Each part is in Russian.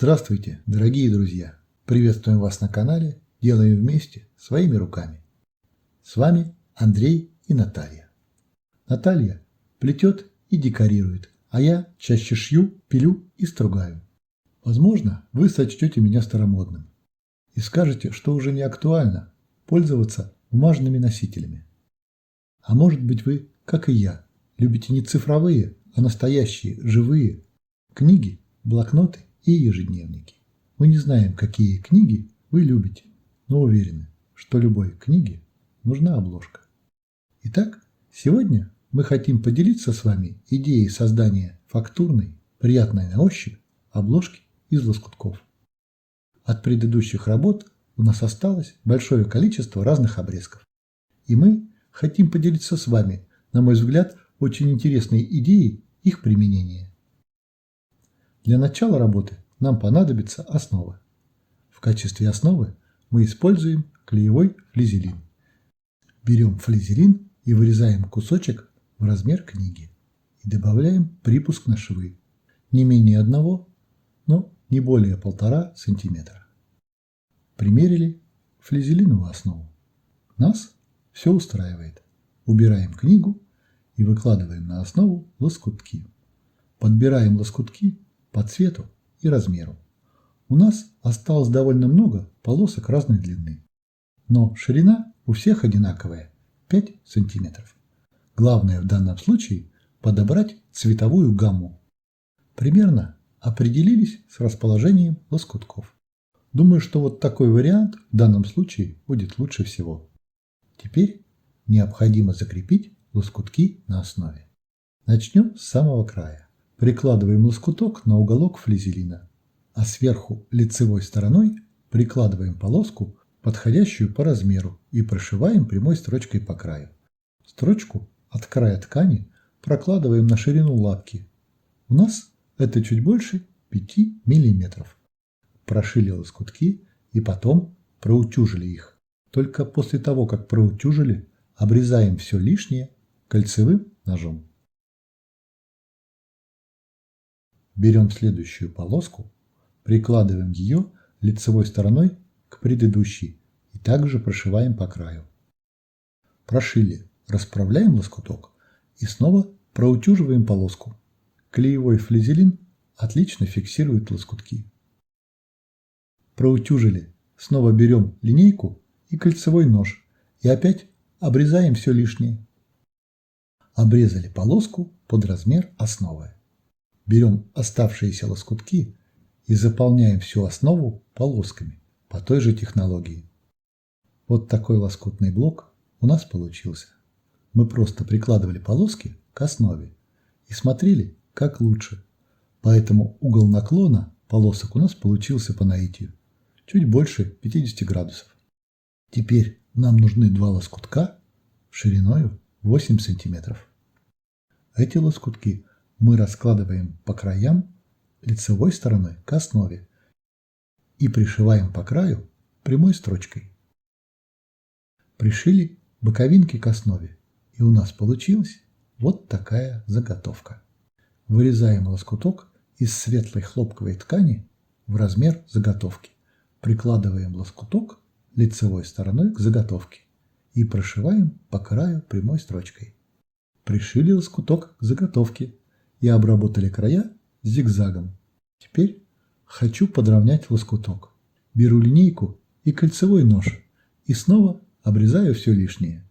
Здравствуйте, дорогие друзья! Приветствуем вас на канале «Делаем вместе своими руками». С вами Андрей и Наталья. Наталья плетет и декорирует, а я чаще шью, пилю и стругаю. Возможно, вы сочтете меня старомодным и скажете, что уже не актуально пользоваться бумажными носителями. А может быть вы, как и я, любите не цифровые, а настоящие, живые книги, блокноты и ежедневники. Мы не знаем, какие книги вы любите, но уверены, что любой книге нужна обложка. Итак, сегодня мы хотим поделиться с вами идеей создания фактурной, приятной на ощупь обложки из лоскутков. От предыдущих работ у нас осталось большое количество разных обрезков. И мы хотим поделиться с вами, на мой взгляд, очень интересной идеей их применения. Для начала работы нам понадобится основа. В качестве основы мы используем клеевой флизелин. Берем флизелин и вырезаем кусочек в размер книги и добавляем припуск на швы не менее 1, но не более 1,5 см. Примерили флизелиновую основу. Нас все устраивает. Убираем книгу и выкладываем на основу лоскутки. Подбираем лоскутки по цвету и размеру. У нас осталось довольно много полосок разной длины, но ширина у всех одинаковая – 5 см. Главное в данном случае подобрать цветовую гамму. Примерно определились с расположением лоскутков. Думаю, что вот такой вариант в данном случае будет лучше всего. Теперь необходимо закрепить лоскутки на основе. Начнем с самого края. Прикладываем лоскуток на уголок флизелина, а сверху лицевой стороной прикладываем полоску, подходящую по размеру, и прошиваем прямой строчкой по краю. Строчку от края ткани прокладываем на ширину лапки. У нас это чуть больше 5 мм. Прошили лоскутки и потом проутюжили их. Только после того, как проутюжили, обрезаем все лишнее кольцевым ножом. Берем следующую полоску, прикладываем ее лицевой стороной к предыдущей и также прошиваем по краю. Прошили, расправляем лоскуток и снова проутюживаем полоску. Клеевой флизелин отлично фиксирует лоскутки. Проутюжили, снова берем линейку и кольцевой нож и опять обрезаем все лишнее. Обрезали полоску под размер основы. Берем оставшиеся лоскутки и заполняем всю основу полосками по той же технологии. Вот такой лоскутный блок у нас получился. Мы просто прикладывали полоски к основе и смотрели, как лучше. Поэтому угол наклона полосок у нас получился по наитию чуть больше 50 градусов. Теперь нам нужны 2 лоскутка шириной 8 см. Эти лоскутки мы раскладываем по краям лицевой стороной к основе и пришиваем по краю прямой строчкой. Пришили боковинки к основе, и у нас получилась вот такая заготовка. Вырезаем лоскуток из светлой хлопковой ткани в размер заготовки. Прикладываем лоскуток лицевой стороной к заготовке и прошиваем по краю прямой строчкой. Пришили лоскуток к заготовке и обработали края зигзагом. Теперь хочу подровнять лоскуток. Беру линейку и кольцевой нож и снова обрезаю все лишнее.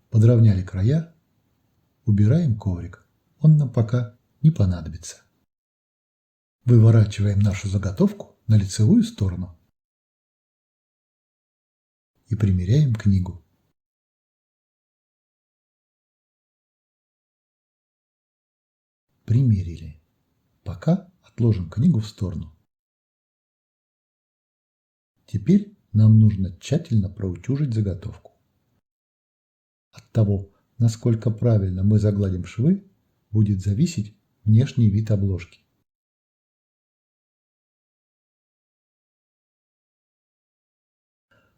Подровняли края, убираем коврик, он нам пока не понадобится. Выворачиваем нашу заготовку на лицевую сторону и примеряем книгу. Примерили. Пока отложим книгу в сторону. Теперь нам нужно тщательно проутюжить заготовку. От того, насколько правильно мы загладим швы, будет зависеть внешний вид обложки.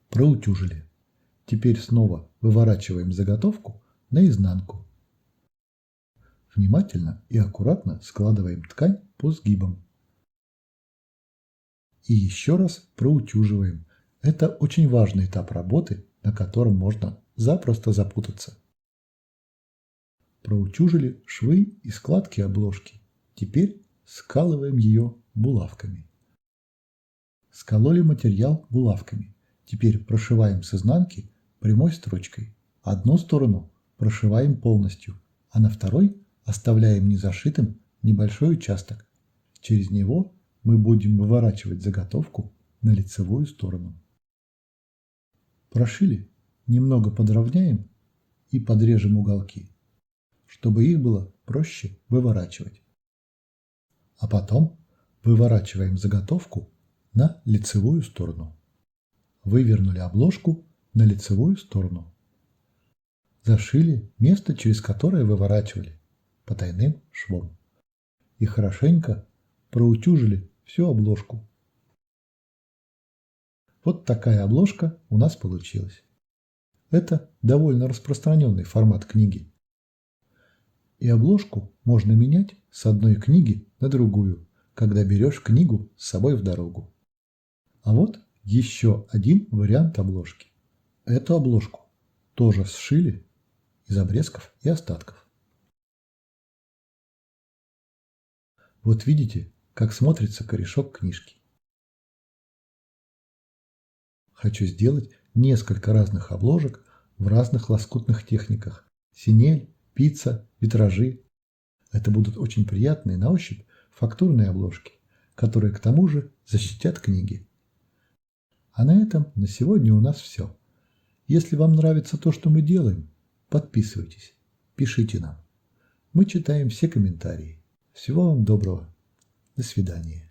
Проутюжили. Теперь снова выворачиваем заготовку наизнанку. Внимательно и аккуратно складываем ткань по сгибам. и еще раз проутюживаем. Это очень важный этап работы, на котором можно запросто запутаться. Проутюжили швы и складки обложки. Теперь скалываем ее булавками. Скололи материал булавками. Теперь прошиваем с изнанки прямой строчкой. Одну сторону прошиваем полностью, а на второй оставляем незашитым небольшой участок. Через него мы будем выворачивать заготовку на лицевую сторону. Прошили, немного подровняем и подрежем уголки, чтобы их было проще выворачивать. А потом выворачиваем заготовку на лицевую сторону. Вывернули обложку на лицевую сторону. Зашили место, через которое выворачивали, потайным швом. И хорошенько проутюжили всю обложку. Вот такая обложка у нас получилась. Это довольно распространенный формат книги. И обложку можно менять с одной книги на другую, когда берешь книгу с собой в дорогу. А вот еще один вариант обложки. Эту обложку тоже сшили из обрезков и остатков. Вот видите, как смотрится корешок книжки. Хочу сделать несколько разных обложек в разных лоскутных техниках. Синель, пицца, витражи. Это будут очень приятные на ощупь фактурные обложки, которые к тому же защитят книги. А на этом на сегодня у нас все. Если вам нравится то, что мы делаем, подписывайтесь, пишите нам. Мы читаем все комментарии. Всего вам доброго. До свидания.